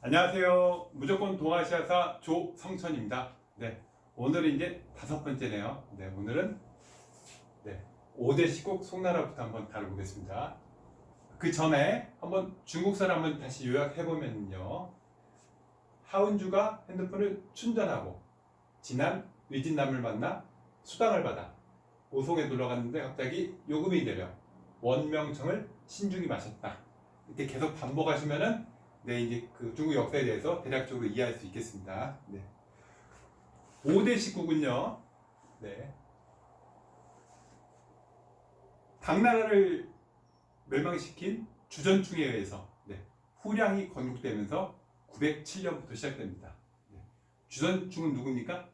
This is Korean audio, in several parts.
안녕하세요. 무조건 동아시아사 조성천입니다. 네, 오늘은 이제 5번째네요. 네, 오늘은 5대 시국 송나라부터 한번 다뤄보겠습니다. 그 전에 한번 중국사를 한번 다시 요약해보면요. 하은주가 핸드폰을 충전하고 지난 위진남을 만나 수당을 받아 오송에 놀러갔는데 갑자기 요금이 내려 원명청을 신중히 마셨다. 이렇게 계속 반복하시면은 이제 그 중국 역사에 대해서 대략적으로 이해할 수 있겠습니다. 5대 시국은요. 당나라를 멸망시킨 주전충에 의해서 후량이 건국되면서 907년부터 시작됩니다. 주전충은 누굽니까?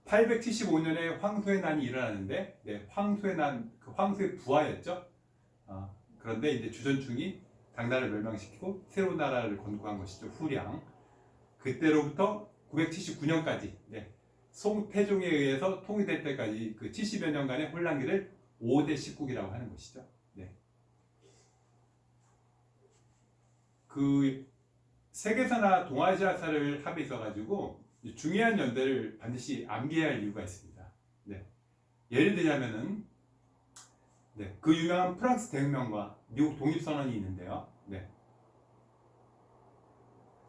875년에 황소의 난이 일어나는데 황소의 난, 그 황소의 부하였죠. 그런데 이제 주전충이 당나라를 멸망시키고 새로운 나라를 건국한 것이죠. 후량. 그때로부터 979년까지 송태종에 의해서 통일될 때까지 그 70여 년간의 혼란기를 5대 시국이라고 하는 것이죠. 그 세계사나 동아시아사를 합의해 가지고 중요한 연대를 반드시 암기해야 할 이유가 있습니다. 예를 들자면은 그 유명한 프랑스 대혁명과 미국 독립선언이 있는데요.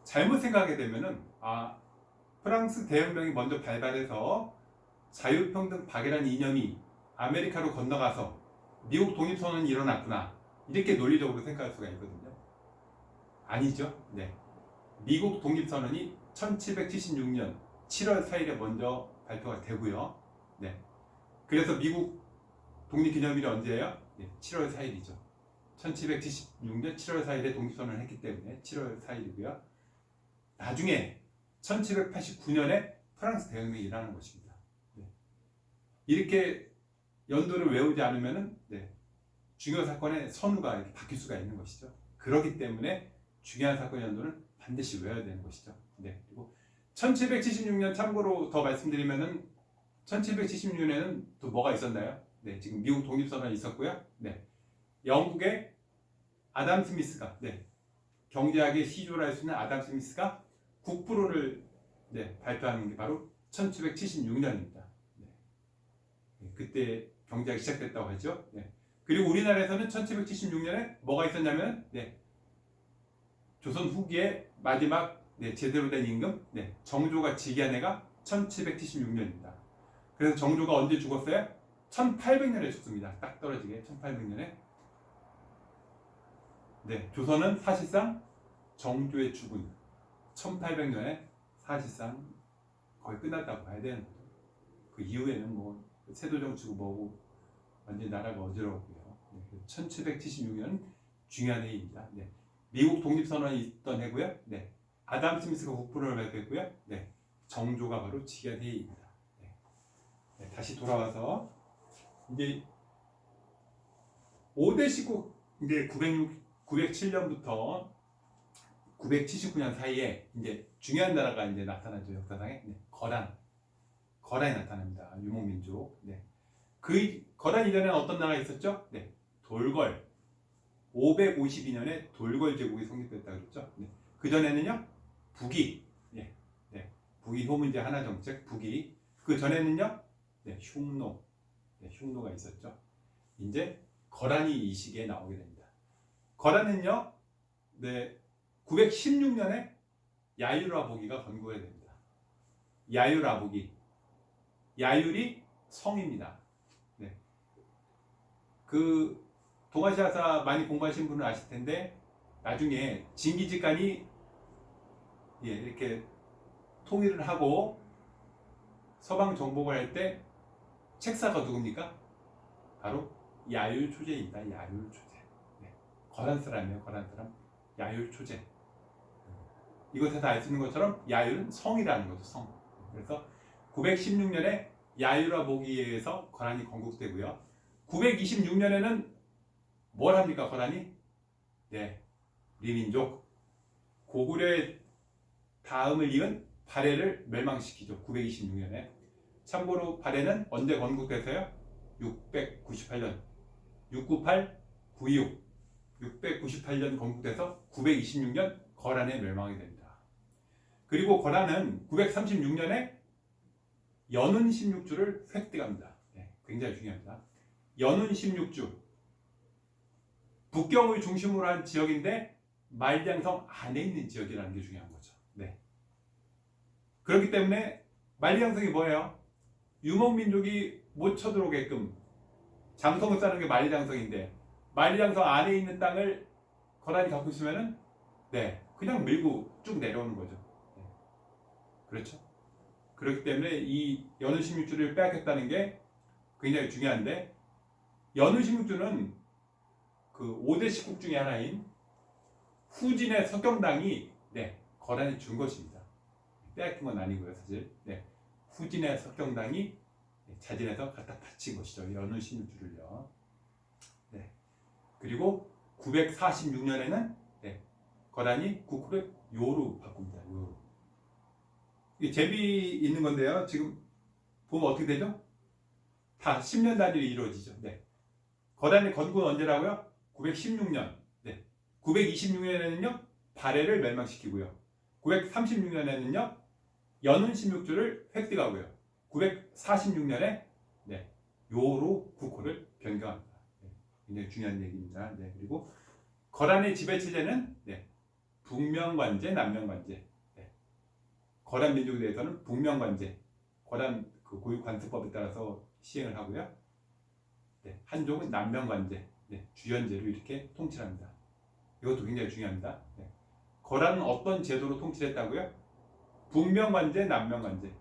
잘못 생각하게 되면은 프랑스 대혁명이 먼저 발발해서 자유평등 박애라는 이념이 아메리카로 건너가서 미국 독립선언이 일어났구나, 이렇게 논리적으로 생각할 수가 있거든요. 아니죠. 미국 독립선언이 1776년 7월 4일에 먼저 발표가 되고요. 그래서 미국 독립기념일이 언제예요? 7월 4일이죠. 1776년 7월 4일에 독립선언을 했기 때문에 7월 4일이고요. 나중에 1789년에 프랑스 대혁명이 일어나는 것입니다. 이렇게 연도를 외우지 않으면 중요 사건의 선우가 이렇게 바뀔 수가 있는 것이죠. 그렇기 때문에 중요한 사건 연도는 반드시 외워야 되는 것이죠. 그리고 1776년 참고로 더 말씀드리면은 1776년에는 또 뭐가 있었나요? 지금 미국 독립선언이 있었고요. 영국의 아담 스미스가 경제학의 시조를 할 수 있는 아담 스미스가 국부론을 발표하는 게 바로 1776년입니다. 그때 경제학이 시작됐다고 하죠. 그리고 우리나라에서는 1776년에 뭐가 있었냐면 조선 후기의 마지막 제대로 된 임금 정조가 즉위한 해가 1776년입니다. 그래서 정조가 언제 죽었어요? 1800년에 죽습니다. 딱 떨어지게 1800년에. 조선은 사실상 정조의 죽은 1800년에 사실상 거의 끝났다고 봐야 되는 거죠. 그 이후에는 뭐 세도정치고 뭐고 완전히 나라가 어지러웠고요. 1776년 중요한 해입니다. 미국 독립선언이 있던 해고요. 아담 스미스가 국부론을 발표했고요. 정조가 바로 즉위한 해입니다. 다시 돌아와서 이제 5대 시국, 이제 907년부터 979년 사이에 이제 중요한 나라가 이제 나타나죠. 역사상에 거란이 나타납니다. 유목민족. 그 거란 이전에는 어떤 나라가 있었죠? 돌궐. 552년에 돌궐 제국이 성립됐다고 그랬죠. 그 전에는요, 북이. 북이 효문제 하나 정책, 북이. 그 전에는요, 흉노가 있었죠. 이제 거란이 이 시기에 나오게 됩니다. 거란은요, 916년에 야유라보기가 건국이 됩니다. 야유라보기. 야율이 성입니다. 그 동아시아사 많이 공부하신 분은 아실 텐데 나중에 징기즈칸이 이렇게 통일을 하고 서방 정복을 할 때 책사가 누굽니까? 바로 야율 초제입니다. 야율 초제. 거란 사람이에요. 거란 사람. 야율 초제. 이것에서 알 수 있는 것처럼 야율은 성이라는 거죠. 성. 그래서 916년에 야유라보기에 의해서 거란이 건국되고요. 926년에는 뭘 합니까? 거란이? 리민족. 고구려의 다음을 이은 발해를 멸망시키죠. 926년에. 참고로 발해는 언제 건국돼서요? 698년. 698, 96. 698년 건국돼서 926년 거란에 멸망하게 됩니다. 그리고 거란은 936년에 연운 16주를 획득합니다. 네, 굉장히 중요합니다. 연운 16주, 북경을 중심으로 한 지역인데 만리장성 안에 있는 지역이라는 게 중요한 거죠. 네. 그렇기 때문에 만리장성이 뭐예요? 유목민족이 못 쳐들어오게끔 장성을 쌓는 게 만리장성인데, 만리장성 안에 있는 땅을 거란이 갖고 있으면은 네, 그냥 밀고 쭉 내려오는 거죠. 네. 그렇죠? 그렇기 때문에 이 연운 16주를 빼앗겼다는 게 굉장히 중요한데, 연운 16주는 그 5대 식국 중에 하나인 후진의 석경당이 네, 거란이 준 것입니다. 빼앗긴 건 아니고요, 사실. 네, 후진의 석경당이 자진해서 갖다 바친 것이죠. 연운 16주를요. 네. 그리고 946년에는 네, 거란이 국호를 요로 바꿉니다. 요로. 이게 재미있는 건데요. 지금 보면 어떻게 되죠? 다 10년 단위로 이루어지죠. 네. 거란의 건국은 언제라고요? 916년. 네. 926년에는요, 발해를 멸망시키고요. 936년에는요, 연운 16주를 획득하고요. 946년에 네, 요로 국호를 변경합니다. 네, 굉장히 중요한 얘기입니다. 네, 그리고 거란의 지배 체제는 네, 북명관제, 남명관제. 네, 거란 민족에 대해서는 북명관제, 거란 그 고유관습법에 따라서 시행을 하고요. 네, 한족은 남명관제, 네, 주연제로 이렇게 통치합니다. 이것도 굉장히 중요합니다. 네. 거란은 어떤 제도로 통치했다고요? 북명관제, 남명관제.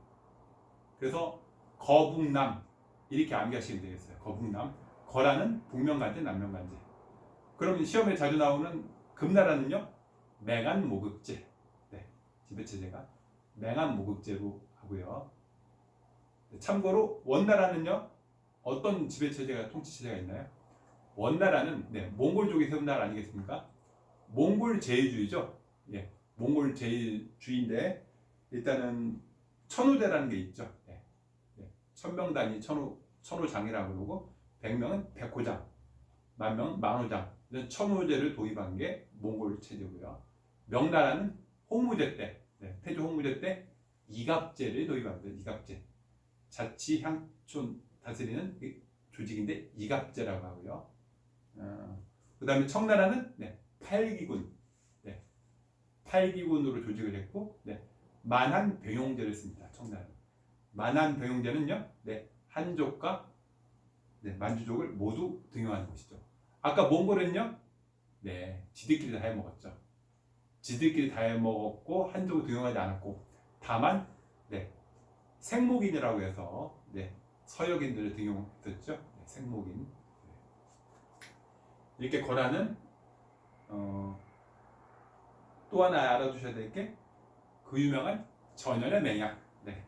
그래서 거북남 이렇게 암기하시면 되겠어요. 거북남. 거란은 북명관제, 남명관제. 그럼 시험에 자주 나오는 금나라는요, 맹한모극제. 네, 지배체제가 맹한모극제로 하고요. 참고로 원나라는요, 어떤 지배체제가 통치체제가 있나요? 원나라는 네, 몽골족이 세운 나라 아니겠습니까? 몽골 제일주의죠. 예, 몽골 제일주의인데 일단은 천호제라는 게 있죠. 네. 네. 1000명단위 천호장이라고 그러고 100명은 백호장, 10,000명은 만호장. 이런 천호제를 도입한 게 몽골 체제고요. 명나라는 홍무제 때, 네, 태조 홍무제 때 이갑제를 도입합니다. 이갑제. 자치 향촌 다스리는 조직인데 이갑제라고 하고요. 그 다음에 청나라는 네, 팔기군, 네, 팔기군으로 조직을 했고, 네, 만한병용제를 씁니다. 청나라는. 만한병용제는요, 네, 한족과 네, 만주족을 모두 등용하는 것이죠. 아까 몽골은요, 네, 지들끼리 다 해먹었죠. 지들끼리 다 해먹었고 한족을 등용하지 않았고, 다만 네, 생목인이라고 해서 네, 서역인들을 등용했었죠. 네, 생목인. 네. 이렇게 거란은 또 하나 알아두셔야 될 게 그 유명한 전연의 맹약. 네.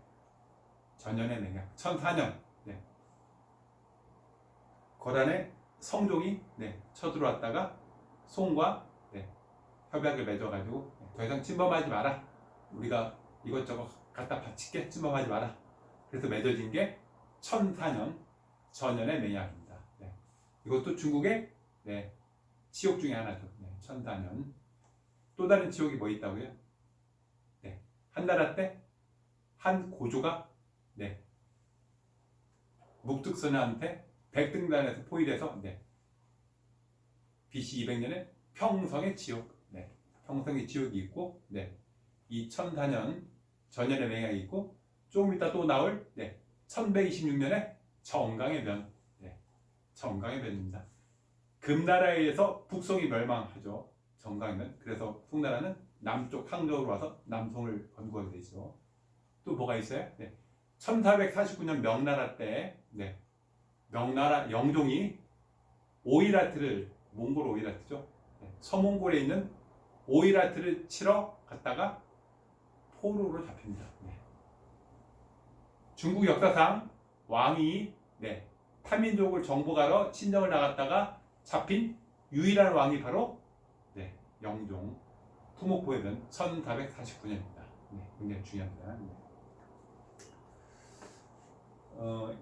전연의 맹약. 1004년. 네. 거란의 성종이 네, 쳐들어왔다가 송과 네, 협약을 맺어가지고 네, 더 이상 침범하지 마라. 우리가 이것저것 갖다 바칠게. 침범하지 마라. 그래서 맺어진 게 1004년 전연의 맹약입니다. 네. 이것도 중국의 네, 치욕 중에 하나죠. 네, 1004년. 또 다른 치욕이 뭐 있다고요? 네, 한나라 때 한 고조가 네, 묵득선한테 백등단에서 포위돼서 네, BC 200년에 평성의 지옥, 네, 평성의 지옥이 있고, 네, 2004년 전연의 맹약이 있고, 조금 이따 또 나올 네, 1126년에 정강의 변, 네, 정강의 변입니다. 금나라에 의해서 북송이 멸망하죠. 정강이면. 그래서 송나라는 남쪽 항저우로 와서 남송을 건국하게 되죠. 또 뭐가 있어요? 네. 1449년 명나라 때 네. 명나라 영종이 오이라트를, 몽골 오이라트죠. 네. 서몽골에 있는 오이라트를 치러 갔다가 포로로 잡힙니다. 네. 중국 역사상 왕이 네. 타민족을 정복하러 친정을 나갔다가 잡힌 유일한 왕이 바로 네. 영종 투목포해변 1449년입니다. 네. 굉장히 중요합니다. 네.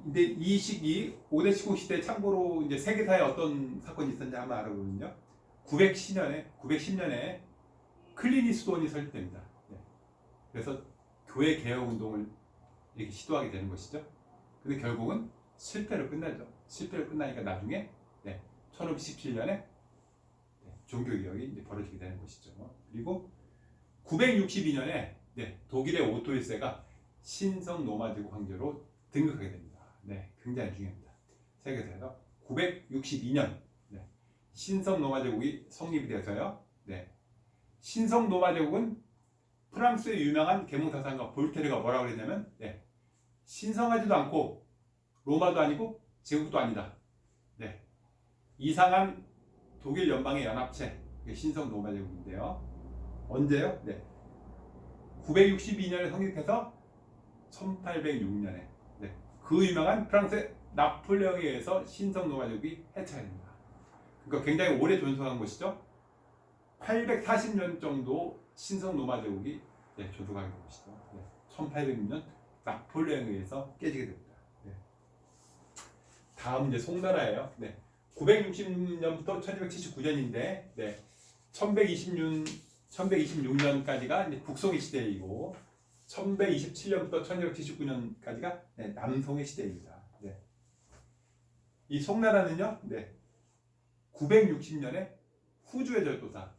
근데 이 시기 5대 식국 시대, 참고로 이제 세계사에 어떤 사건이 있었는지 한번 알아보면요. 910년에 클리니스돈이 설립됩니다. 네. 그래서 교회 개혁 운동을 이렇게 시도하게 되는 것이죠. 근데 결국은 실패로 끝나죠. 실패로 끝나니까 나중에 1517년에 종교개혁이 이제 벌어지게 되는 것이죠. 그리고 962년에 독일의 오토 1세가 신성 로마제국 황제로 등극하게 됩니다. 굉장히 중요합니다. 세계사에서 962년 신성 로마제국이 성립이 되어서요. 신성 로마제국은 프랑스의 유명한 계몽사상가 볼테르가 뭐라고 그랬냐면 신성하지도 않고 로마도 아니고 제국도 아니다. 이상한 독일 연방의 연합체 신성 로마제국인데요. 언제요? 962년에 성립해서 1806년에 그 유명한 프랑스의 나폴레옹에 의해서 신성 로마제국이 해체됩니다. 그러니까 굉장히 오래 존속한 것이죠. 840년 정도 신성 로마제국이 존속하게 된 것이죠. 1806년 나폴레옹에 의해서 깨지게 됩니다. 다음 이제 송나라예요. 960년부터 1279년인데 1126년까지가 이제 북송의 시대이고 1127년부터 1279년까지가 남송의 시대입니다. 이 송나라는요 960년에 후주의 절도사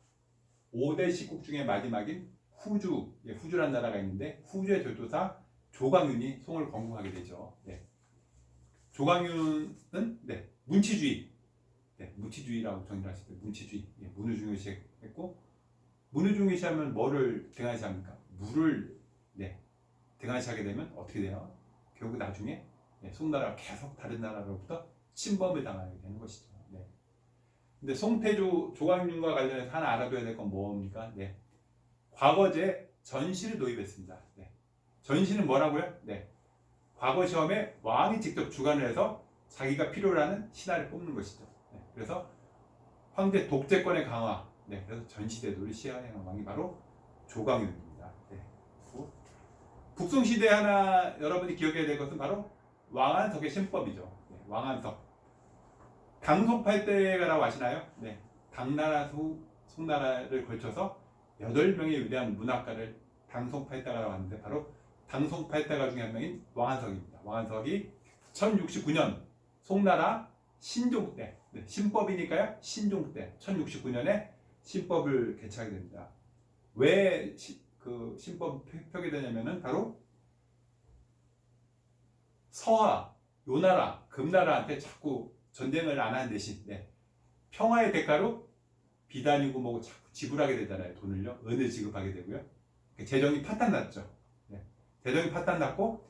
5대 식국 중에 마지막인 후주라는 나라가 있는데 후주의 절도사 조광윤이 송을 건국하게 되죠. 조광윤은 무치주의라고 정의를 하시죠. 무치주의, 문을 중요시했고 문을 중요시하면 뭐를 등한시합니까? 물을 등한시하게 되면 어떻게 돼요? 결국 나중에 송나라가 계속 다른 나라로부터 침범을 당하게 되는 것이죠. 근데 송태조 조광윤과 관련해서 하나 알아둬야 될 건 뭡니까? 과거제 전시를 도입했습니다. 전시는 뭐라고요? 과거 시험에 왕이 직접 주관을 해서 자기가 필요로 하는 신하를 뽑는 것이죠. 그래서 황제 독재권의 강화, 그래서 전시제도를 시행한 왕이 바로 조광윤입니다. 북송시대 하나 여러분이 기억해야 될 것은 바로 왕안석의 신법이죠. 왕안석. 당송팔대가라고 아시나요? 당나라, 송나라를 걸쳐서 8명의 위대한 문학가를 당송팔대가라고 하는데 바로 당송팔대가 중에 한 명인 왕안석입니다. 왕안석이 1069년 송나라 신종 때, 신법이니까요. 신종 때 1069년에 신법을 개최하게 됩니다. 왜 그 신법을 펴게 되냐면은 바로 서하, 요나라, 금나라한테 자꾸 전쟁을 안 하는 대신 평화의 대가로 비단이고 뭐고 자꾸 지불하게 되잖아요. 돈을요. 은을 지급하게 되고요. 재정이 파탄났죠. 재정이 파탄났고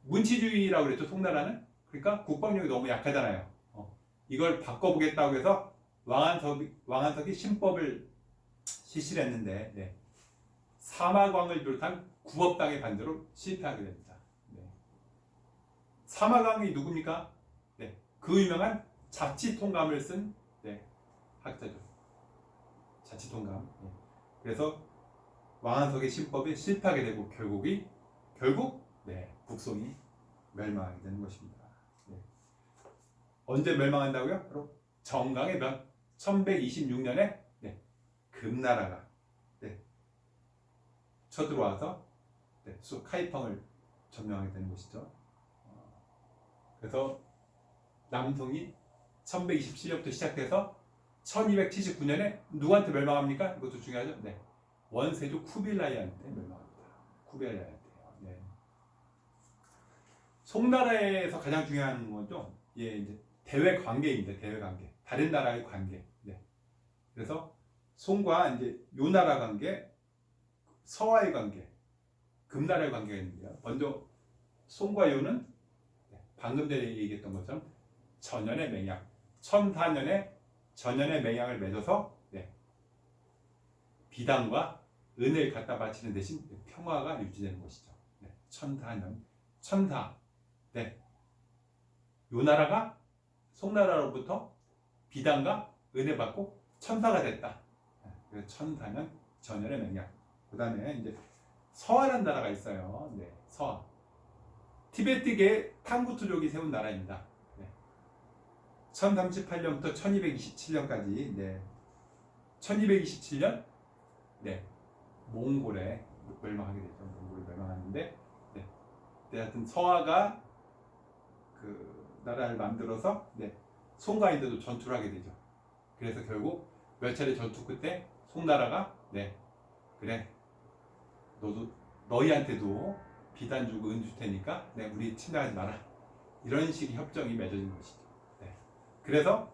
문치주의라고 그랬죠. 송나라는. 그러니까 국방력이 너무 약하잖아요. 이걸 바꿔보겠다고 해서 왕안석이 신법을 실시를 했는데 사마광을 비롯한 9업당의 반대로 실패하게 됩니다. 사마광이 누굽니까? 그 유명한 자치통감을 쓴 학자죠. 자치통감. 그래서 왕안석의 신법이 실패하게 되고 결국 북송이 멸망하게 되는 것입니다. 언제 멸망한다고요? 바로 정강의 변 1126년에 금나라가 쳐들어와서 카이펑을 점령하게 되는 것이죠. 그래서 남송이 1127년부터 시작돼서 1279년에 누구한테 멸망합니까? 이것도 중요하죠. 원세조 쿠빌라이한테 멸망합니다. 쿠빌라이한테요. 송나라에서 가장 중요한 거죠. 이제 대외 관계입니다. 대외 관계. 다른 나라의 관계. 그래서 송과 이제 요나라 관계, 서와의 관계, 금나라의 관계가 있는데요. 먼저 송과 요는 방금 전에 얘기했던 것처럼 전연의 맹약, 1004년에 전연의 맹약을 맺어서 비단과 은을 갖다 바치는 대신 평화가 유지되는 것이죠. 1004년, 1004. 요나라가 송나라로부터 비단과 은을 받고 천사가 됐다. 그래서 1004년 전연의 맹약. 그 다음에 이제 서하라는 나라가 있어요. 서하. 티베트계 탕구투족이 세운 나라입니다. 1038년부터 1227년까지 1227년 몽골에 멸망하게 되죠. 몽골에 멸망하는데, 네. 네, 하여튼 서화가 그 나라를 만들어서 네. 송가인들도 전투를 하게 되죠. 그래서 결국 몇 차례 전투 끝에 송나라가 네. 그래. 너희한테도 비단 주고 은 줄 테니까 네, 우리 침략하지 마라. 이런 식의 협정이 맺어진 것이죠. 네. 그래서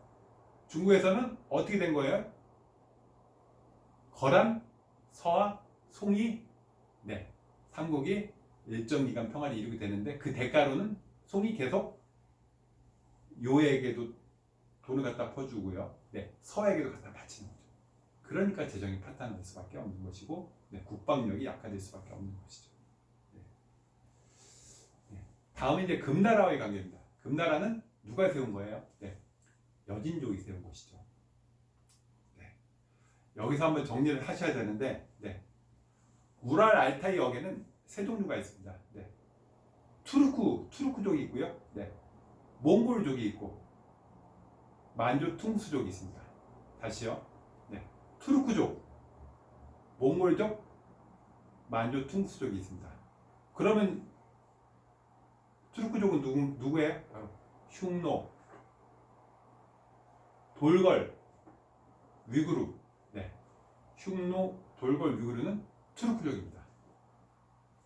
중국에서는 어떻게 된 거예요? 거란, 서화, 송이, 네, 삼국이 일정 기간 평화를 이루게 되는데 그 대가로는 송이 계속 요에게도 돈을 갖다 퍼주고요. 네, 서에게도 갖다 바치는 거죠. 그러니까 재정이 파탄날 수밖에 없는 것이고 네, 국방력이 약화될 수밖에 없는 것이죠. 네. 네. 다음은 이제 금나라와의 관계입니다. 금나라는 누가 세운 거예요? 네, 여진족이 세운 것이죠. 네. 여기서 한번 정리를 하셔야 되는데 네. 우랄 알타이 역에는 세 종류가 있습니다. 네. 투르크족이 있고요. 네. 몽골족이 있고 만주 퉁수족이 있습니다. 다시요. 네. 투르크족, 몽골족, 만주 퉁수족이 있습니다. 그러면 투르크족은 누구예요? 흉노, 돌걸, 위구르. 네. 흉노, 돌걸, 위구르는 투르크족입니다.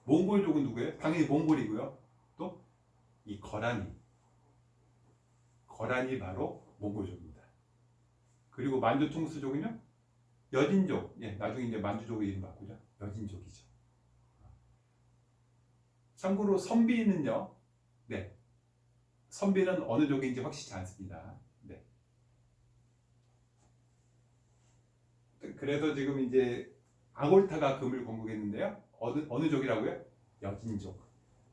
몽골족은 누구예요? 당연히 몽골이고요. 또 이 거란이 바로 몽골족입니다. 그리고 만주 퉁수족은요? 여진족. 예, 나중에 이제 만주족의 이름 바꾸죠. 여진족이죠. 참고로 선비는요. 네. 선비는 어느 족인지 확실치 않습니다. 네. 그래서 지금 이제 아골타가 금을 건국했는데요. 어느 족이라고요? 여진족.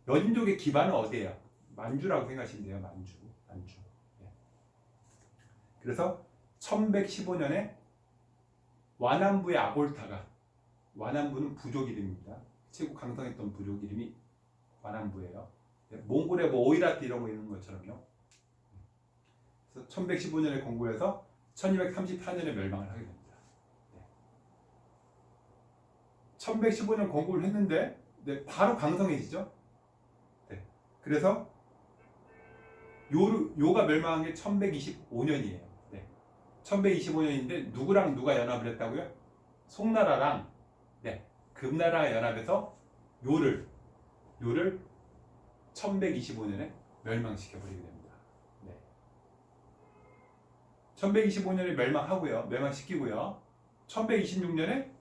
여진족의 기반은 어디예요? 만주라고 생각하시면 돼요. 만주. 네. 그래서 1115년에 와남부의 아골타가, 와남부는 부족 이름입니다. 최고 강성했던 부족 이름이 와남부예요. 네. 몽골에 뭐 오이라트 이런 거 있는 것처럼요. 그래서 1115년에 건국해서 1234년에 멸망을 하게 됩니다. 네. 1115년 건국을 했는데 네, 바로 강성해지죠. 네. 그래서 요가 멸망한 게 1125년이에요. 네. 1125년인데 누구랑 누가 연합을 했다고요? 송나라랑 네, 금나라가 연합해서 요를 1125년에 멸망시켜버리게 됩니다. 네. 1125년에 멸망시키고요. 1126년에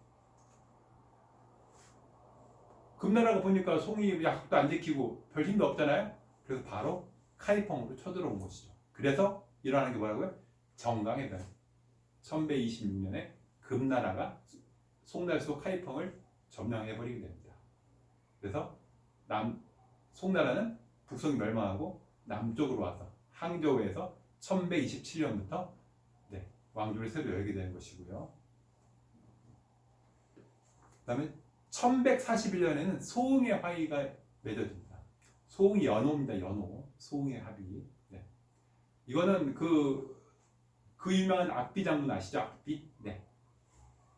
금나라가 보니까 송이 약속도 안 지키고 별 힘도 없잖아요. 그래서 바로 카이펑으로 쳐들어온 것이죠. 그래서 일어나는 게 뭐라고요? 정강해변. 1126년에 금나라가 송나라에서 카이펑을 점령해버리게 됩니다. 그래서 송나라는 북성이 멸망하고 남쪽으로 와서 항저우에서 1127년부터 네, 왕조를 새로 열게 되는 것이고요. 그 다음에 1141년에는 소흥의 화의가 맺어집니다. 소흥이 연호입니다. 연호. 소흥의 합의. 네. 이거는 그 유명한 악비 장군 아시죠? 악비? 네.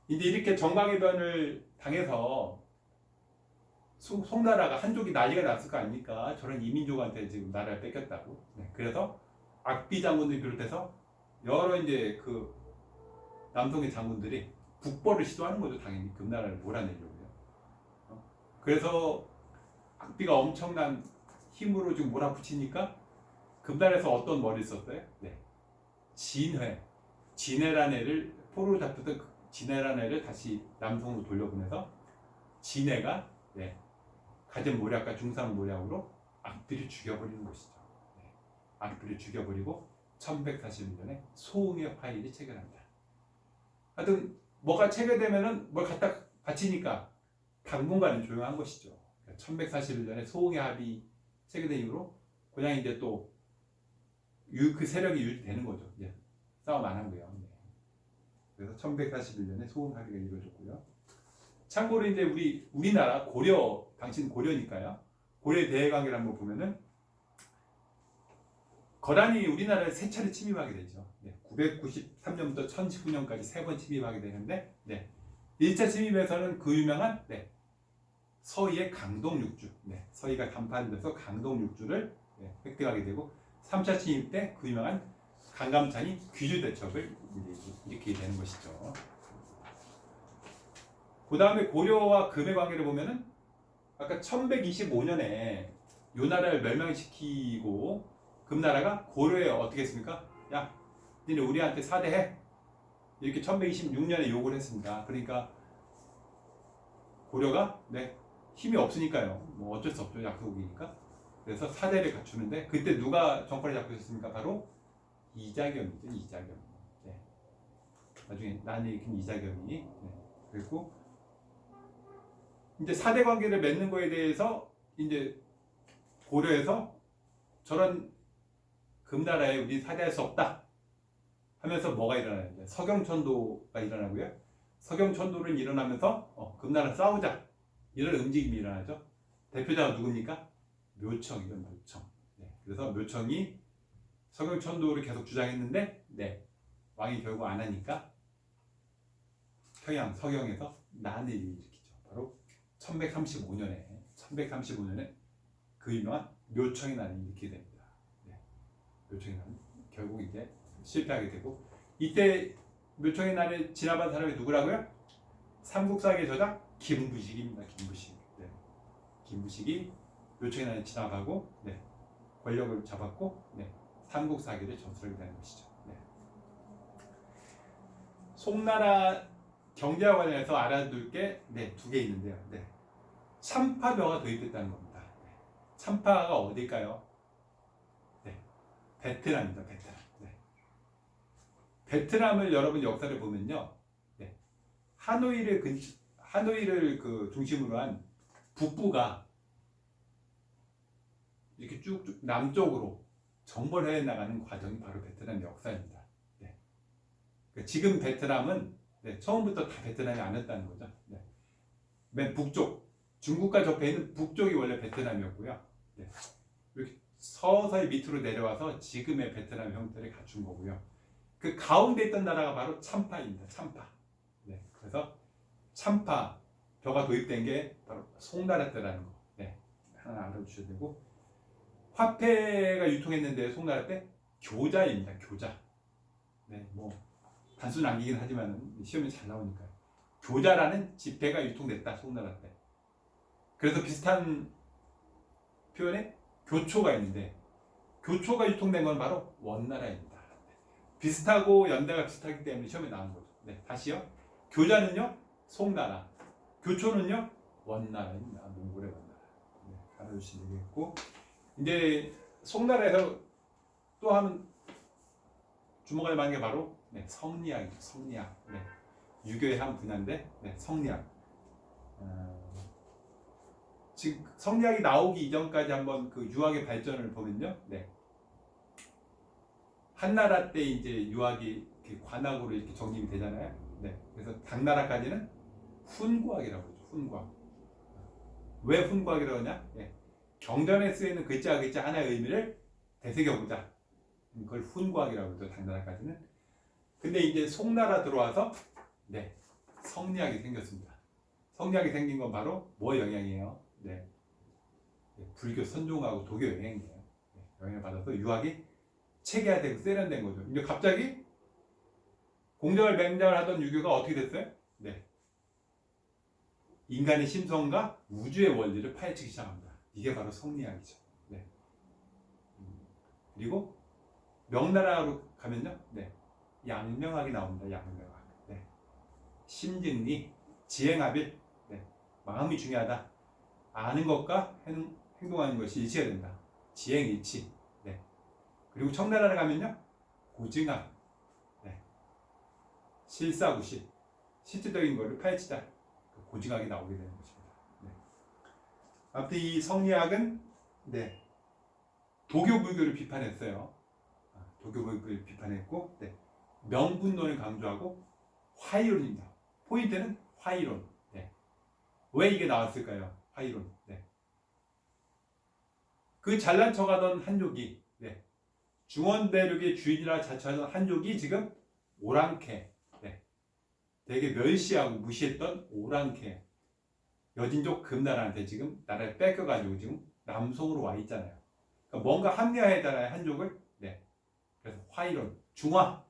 이제 이렇게 정강해변을 당해서 송나라가 한족이 난리가 났을 거 아닙니까? 저런 이민족한테 지금 나라를 뺏겼다고. 네. 그래서 악비 장군을 비롯해서 여러 이제 그 남성의 장군들이 국벌을 시도하는 거죠. 당연히 금나라를 몰아내려고요. 그래서 악비가 엄청난 힘으로 지금 몰아붙이니까 금나라에서 어떤 머리를 썼어요? 네. 진해라는 애를 포로로 잡혔던 진해라는 애를 다시 남성으로 돌려보내서 진해가 네. 가진 모략과 중상 모략으로 악비를 죽여버리는 것이죠. 네. 악비를 죽여버리고 1141년에 소흥의 화의를 체결합니다. 하여튼 뭐가 체결되면은 뭘 갖다 바치니까 당분간은 조용한 것이죠. 1141년에 소흥의 합의 체결된 이후로 그냥 이제 또 그 세력이 유지되는 거죠. 예. 싸움 안 하고요. 네. 그래서 1141년에 소흥 합의가 이루어졌고요. 참고로 이제 우리나라 고려, 당신 고려니까요. 고려 대외관계를 한번 보면은 거란이 우리나라에 세 차례 침입하게 되죠. 네. 993년부터 1019년까지 세 번 침입하게 되는데, 네. 1차 침입에서는 그 유명한 서희의 강동육주, 서희가 간파돼서 강동육주를 획득하게 되고 3차 침입 때 그 유명한 강감찬이 귀주대첩을 일으키게 되는 것이죠. 그 다음에 고려와 금의 관계를 보면은 아까 1125년에 요 나라를 멸망시키고 금나라가 고려에 어떻게 했습니까? 야, 니네 우리한테 사대해. 이렇게 1126년에 요구를 했습니다. 그러니까 고려가 힘이 없으니까요. 뭐 어쩔 수 없죠. 약속이니까. 그래서 사대를 갖추는데 그때 누가 정권을 잡고 있었습니까? 바로 이자겸이죠. 이자겸. 나중에 난이 일으킨 이자겸이. 그리고 이제 사대 관계를 맺는 거에 대해서 이제 고려에서 저런 금나라에 우리 사대할 수 없다 하면서 뭐가 일어나요? 서경천도가 일어나고요. 서경천도는 일어나면서 금나라 싸우자 이런 움직임이 일어나죠. 대표자가 누굽니까? 묘청이죠. 묘청. 그래서 묘청이 서경천도를 계속 주장했는데 왕이 결국 안 하니까 평양 서경에서 난을 일으키죠. 바로 1135년에 그 유명한 묘청의 난을 일으키게 됩니다. 묘청의 난은 결국 이제 실패하게 되고 이때 묘청의 난을 진압한 사람이 누구라고요? 삼국사기의 저자 김부식입니다. 김부식. 김부식이 묘청의 난을 진압하고 권력을 잡았고 삼국사기를 전설하게 되는 것이죠. 송나라 경제와 관련해서 알아둘 게 두 개 있는데요. 참파병가 도입됐다는 겁니다. 참파가 어딜까요? 베트남입니다. 베트남. 베트남을 여러분 역사를 보면요, 하노이를 그 중심으로 한 북부가 이렇게 쭉 남쪽으로 정벌해 나가는 과정이 바로 베트남의 역사입니다. 그러니까 지금 베트남은 처음부터 다 베트남이 아니었다는 거죠. 맨 북쪽, 중국과 접해 있는 북쪽이 원래 베트남이었고요. 이렇게 서서히 밑으로 내려와서 지금의 베트남 형태를 갖춘 거고요. 그 가운데 있던 나라가 바로 참파입니다. 참파. 그래서 참파 벼가 도입된 게 바로 송나라 때라는 거. 하나 알아주셔야 되고, 화폐가 유통했는데 송나라 때 교자입니다. 교자. 뭐 단순 암기긴 하지만 시험에 잘 나오니까요. 교자라는 지폐가 유통됐다. 송나라 때. 그래서 비슷한 표현에 교초가 있는데 교초가 유통된 건 바로 원나라입니다. 비슷하고 연대가 비슷하기 때문에 시험에 나온 거죠. 다시요. 교자는요 송나라, 교초는요 원나라입니다. 몽골의 원나라. 알아주시면 되겠고, 이제 송나라에서 또 하면 주목할 만한 게 바로 성리학이죠. 성리학. 유교의 한 분야인데 성리학. 지금 성리학이 나오기 이전까지 한번 그 유학의 발전을 보면요, 한나라 때 이제 유학이 관학으로 이렇게 정립이 되잖아요. 그래서 당나라까지는 훈구학이라고 그러죠. 훈구학. 왜 훈구학이라고 하냐? 경전에 쓰이는 글자 하나의 의미를 되새겨보자. 그걸 훈구학이라고 그러죠. 당나라까지는. 근데 이제 송나라 들어와서 성리학이 생겼습니다. 성리학이 생긴 건 바로 뭐 영향이에요? 불교 선종하고 도교 영향이에요. 영향을 받아서 유학이 체계화되고 세련된 거죠. 이제 갑자기 공정을 맹장을 하던 유교가 어떻게 됐어요? 인간의 심성과 우주의 원리를 파헤치기 시작합니다. 이게 바로 성리학이죠. 그리고 명나라로 가면요, 양명학이 나옵니다. 양명학. 심증리, 지행합일. 마음이 중요하다. 아는 것과 행동하는 것이 일치해야 된다. 지행일치. 그리고 청나라를 가면요, 고증학. 실사구시. 실질적인 것을 파헤치자. 고증학이 나오게 되는 것입니다. 아무튼 이 성리학은 도교 불교를 비판했어요. 도교 불교를 비판했고, 명분론을 강조하고 화이론입니다. 포인트는 화이론. 왜 이게 나왔을까요? 화이론. 그 잘난 척하던 한족이, 중원대륙의 주인이라 자처하던 한족이 지금 오랑캐, 되게 멸시하고 무시했던 오랑캐 여진족 금나라한테 지금 나라를 뺏겨가지고 지금 남송으로 와 있잖아요. 그러니까 뭔가 합리화해달라요, 한족을. 네. 그래서 화이론, 중화.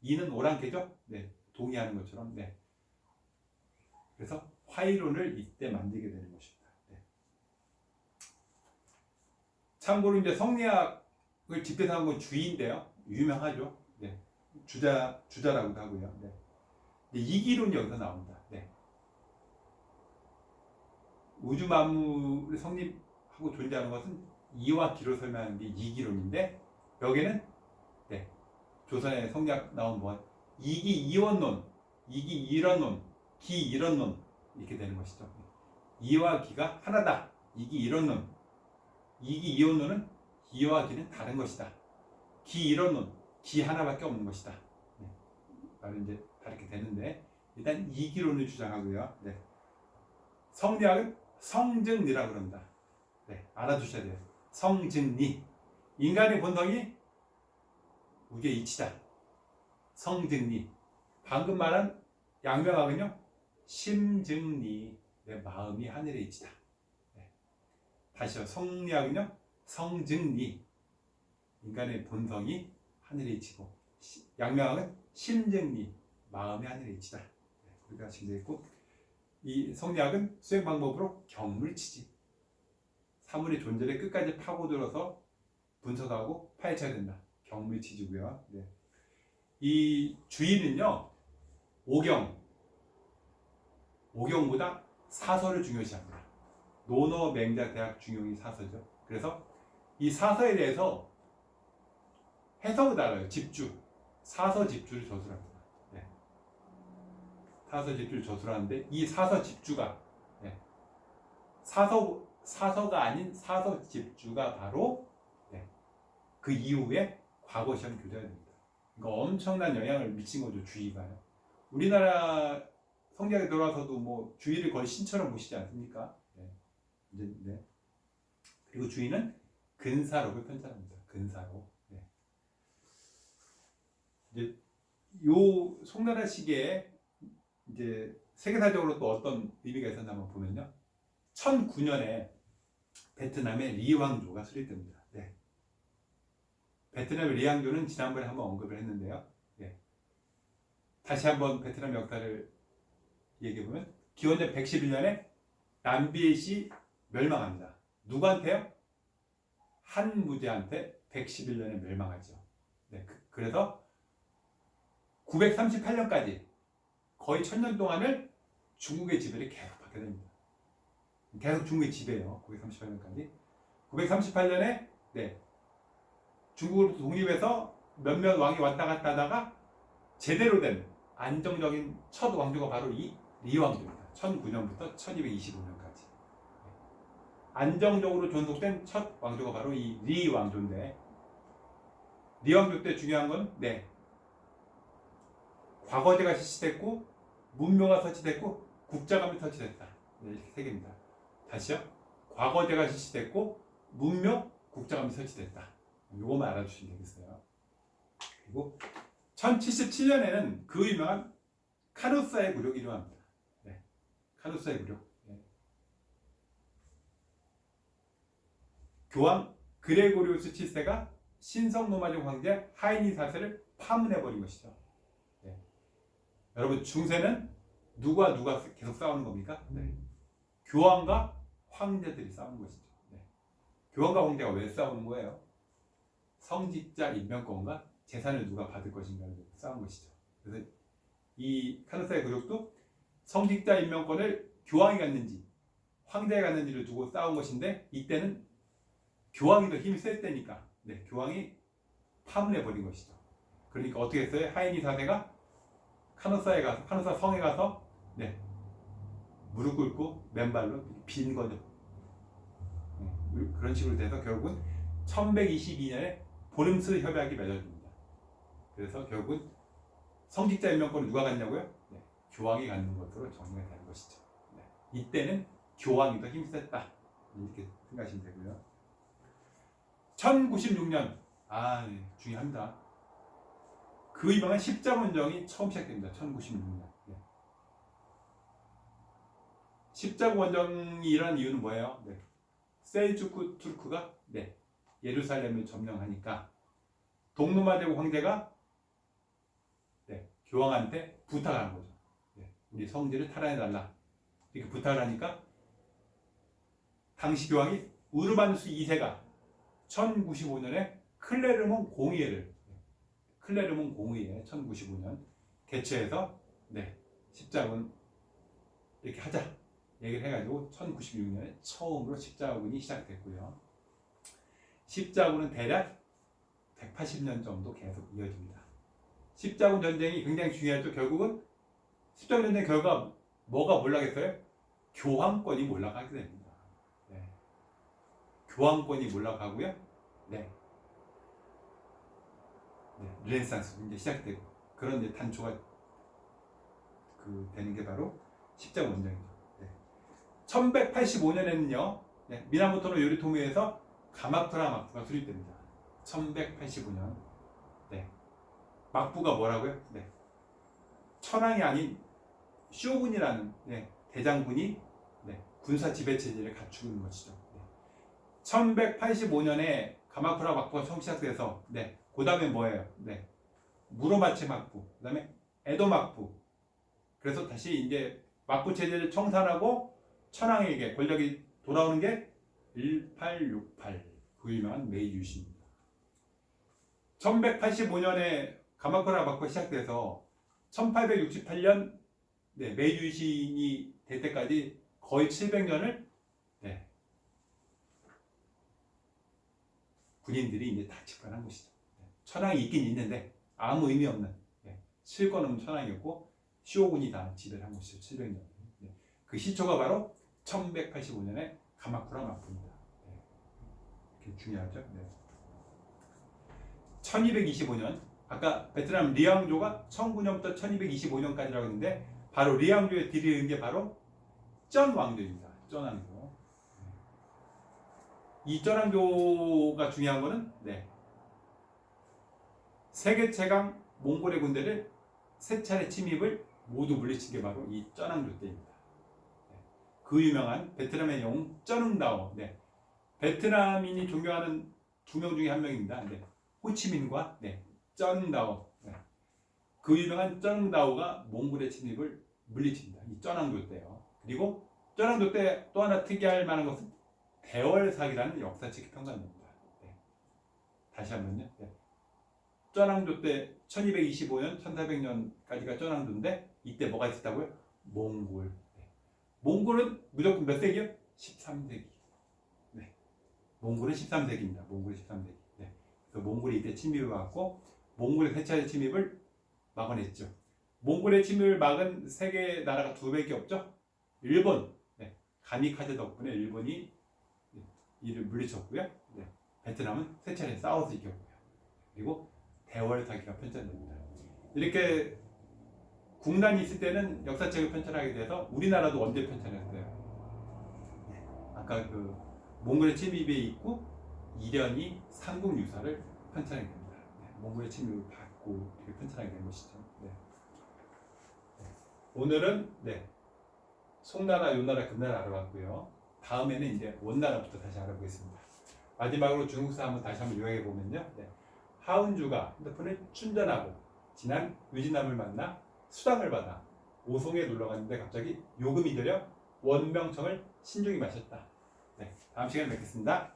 이는 오랑캐죠. 네. 동의하는 것처럼. 네. 그래서 화이론을 이때 만들게 되는 것입니다. 네. 참고로 이제 성리학을 집대성한 건 주인데요. 유명하죠. 네. 주자라고도 하고요. 네. 이기론이 여기서 나옵니다. 네. 우주 만물이 성립하고 존재하는 것은 이와 기로 설명하는 게 이기론인데, 여기는 네, 조선의 성리학 나온 뭐 이기 이원론, 이기 이런론, 기 이런론 이렇게 되는 것이죠. 이와 기가 하나다. 이기 이런론, 이기 이원론은 이와 기는 다른 것이다. 기 이런론, 기 하나밖에 없는 것이다. 네, 바로 이제 다르게 되는데, 일단 이기론을 주장하고요. 네. 성리학은 성증리라고 그럽니다. 네, 알아두셔야 돼요. 성증리. 인간의 본성이 우주의 이치다. 성증리. 방금 말한 양명학은요, 심증리. 내 마음이 하늘의 이치다. 네. 다시요. 성리학은요, 성증리. 인간의 본성이 하늘의 이치고, 양명학은 심증리. 마음이 하늘의 이치다. 네, 그렇게 하시면 되겠고, 이 성리학은 수행 방법으로 경물치지. 사물의 존재를 끝까지 파고들어서 분석하고 파헤쳐야 된다. 경물치지고요. 네. 이 주의는요, 오경보다 사서를 중요시합니다. 논어 맹자 대학 중용이 사서죠. 그래서 이 사서에 대해서 해석을 달아요. 집주, 사서 집주를 저술합니다. 네. 사서 집주를 저술하는데, 이 사서 집주가 네. 사서가 아닌 사서 집주가 바로 네. 그 이후에 과거 시험 교재가 됩니다. 그러니까 엄청난 영향을 미친 거죠, 주의가요. 우리나라 성리학에 들어와서도 뭐 주의를 거의 신처럼 보시지 않습니까? 네. 네. 그리고 주의는 근사록을 편찬합니다. 근사록. 네. 이제 요 송나라 시기에 이제 세계사적으로 또 어떤 의미가 있었나 한번 보면요. 1009년에 베트남의 리왕조가 수립됩니다. 네. 베트남의 리왕조는 지난번에 한번 언급을 했는데요. 네. 다시 한번 베트남 역사를 얘기해보면, 기원전 111년에 남비에시 멸망합니다. 누구한테요? 한무제한테 111년에 멸망하죠. 네. 그래서 938년까지 거의 1000년 동안을 중국의 지배를 계속 받게 됩니다. 계속 중국의 지배예요. 938년까지. 938년에 네, 중국으로부터 독립해서 몇몇 왕이 왔다 갔다 하다가 제대로 된 안정적인 첫 왕조가 바로 이 리왕조입니다. 1009년부터 1225년까지. 안정적으로 존속된 첫 왕조가 바로 이 리왕조인데, 리왕조 때 중요한 건 네, 과거제가 실시됐고, 문묘가 설치됐고, 국자감이 설치됐다. 네, 이렇게 세 개입니다. 다시요. 과거제가 실시됐고, 문묘, 국자감이 설치됐다. 이것만 알아주시면 되겠어요. 그리고 1077년에는 그 유명한 카누사의 굴욕이 일어납니다. 네, 카누사의 굴욕. 네. 교황 그레고리우스 7세가 신성 로마족 황제 하이니 4세를 파문해버린 것이죠. 네. 여러분, 중세는 누가 계속 싸우는 겁니까? 네. 교황과 황제들이 싸우는 것이죠. 네. 교황과 황제가 왜 싸우는 거예요? 성직자 임명권과 재산을 누가 받을 것인가를 싸운 것이죠. 그래서 이 카누사의 굴욕도 성직자 임명권을 교황이 갖는지 황제가 갖는지를 두고 싸운 것인데, 이때는 교황이 더 힘이 셀 때니까 네, 교황이 파문해버린 것이죠. 그러니까 어떻게 했어요? 하이니 4세가 카누사 성에 가서 네, 무릎 꿇고 맨발로 빈 거죠. 네, 그런 식으로 돼서 결국은 1122년에 보름스 협약이 맺어집니다. 그래서 결국은 성직자 임명권을 누가 갖냐고요? 네, 교황이 갖는 것으로 정리가 되는 것이죠. 네, 이때는 교황이 더 힘셌다. 이렇게 생각하시면 되고요. 1096년, 네, 중요합니다. 그 유명한 십자군정이 처음 시작됩니다. 1096년. 네. 십자군정이 일어난 이유는 뭐예요? 네. 셀주크 투르크가 네. 예루살렘을 점령하니까 동로마 제국 황제가 네. 교황한테 부탁하는 거죠. 네. 우리 성지를 탈환해달라. 이렇게 부탁을 하니까 당시 교황이 우르반스 2세가 1095년에 클레르몬 공의회 1095년 개최해서 네, 십자군 이렇게 하자 얘기를 해가지고 1096년에 처음으로 십자군이 시작됐고요. 십자군은 대략 180년 정도 계속 이어집니다. 십자군 전쟁이 굉장히 중요하죠. 결국은 십자군 전쟁 결과 뭐가 몰락했어요? 교황권이 몰락하게 됩니다. 네. 교황권이 몰락하고요. 네. 네. 르네상스 이제 시작되고 그런 이제 단초가 되는 게 바로 십자군 전쟁이죠. 네. 1185년에는요. 네. 미나모토노 요리토미에서 가마쿠라 막부가 수립됩니다. 1185년. 네. 막부가 뭐라고요? 네. 천황이 아닌 쇼군이라는 네. 대장군이 네. 군사 지배 체제를 갖추는 것이죠. 네. 1185년에 가마쿠라 막부가 처음 시작돼서 네. 그 다음에 뭐예요? 네. 무로마치 막부, 그 다음에 에도 막부. 그래서 다시 이제 막부 체제를 청산하고 천황에게 권력이 돌아오는 게 1868, 그 유명한 메이유시입니다. 1185년에 가마쿠라 막부가 시작돼서 1868년 네, 메이유신이 될 때까지 거의 700년을 네, 군인들이 이제 다 집권한 것이죠. 천황이 있긴 있는데 아무 의미 없는 실권 없는 천황이었고 시오군이 다 지배를 한 것이죠. 700년. 그 시초가 바로 1185년에 가마쿠라 막부입니다. 이렇게 중요하죠. 1225년 아까 베트남 리앙조가 1009년부터 1225년까지라고 했는데 바로 리앙조에 들이은 게 바로 쩐 왕조입니다. 쩐 왕조. 이 쩐 왕조가 중요한 거는 세계 최강 몽골의 군대를 세 차례 침입을 모두 물리친 게 바로 이 쩐왕조 때입니다. 그 유명한 베트남의 영웅 쩐응다오. 베트남인이 존경하는 두 명 중에 한 명입니다. 호치민과 쩐응다오. 그 유명한 쩐응다오가 몽골의 침입을 물리칩니다. 이 쩐왕조 때요. 그리고 쩐왕조 때 또 하나 특이할 만한 것은 대월사기라는 역사책이 평가됩니다. 다시 한번요. 쩐왕조 때 1225년, 1400년까지가 쩐왕조인데 이때 뭐가 있었다고요? 몽골. 몽골은 무조건 몇 세기요? 13세기. 몽골은 13세기입니다. 몽골이 13세기. 그래서 몽골이 이때 침입을 받고 몽골의 세 차례 침입을 막아냈죠. 몽골의 침입을 막은 세계 나라가 두 개밖에 없죠. 일본. 가미카제 덕분에 일본이 이를 물리쳤고요. 베트남은 세 차례 싸워서 이겼고요. 그리고 대월사기가 편찬됩니다. 이렇게 국난이 있을 때는 역사책을 편찬하게 돼서 우리나라도 언제 편찬했어요? 아까 그 몽골의 침입에 있고 이련이 삼국유사를 편찬하게 됩니다. 몽골의 침입을 받고 이렇게 편찬하게 된 것이죠. 오늘은 송나라, 요나라, 금나라 알아봤고요. 다음에는 이제 원나라부터 다시 알아보겠습니다. 마지막으로 중국사 한번 다시 한번 요약해 보면요. 하운주가 핸드폰을 충전하고 지난 유진남을 만나 수당을 받아 오송에 놀러 갔는데 갑자기 요금이 들여 원명청을 신중히 마셨다. 다음 시간에 뵙겠습니다.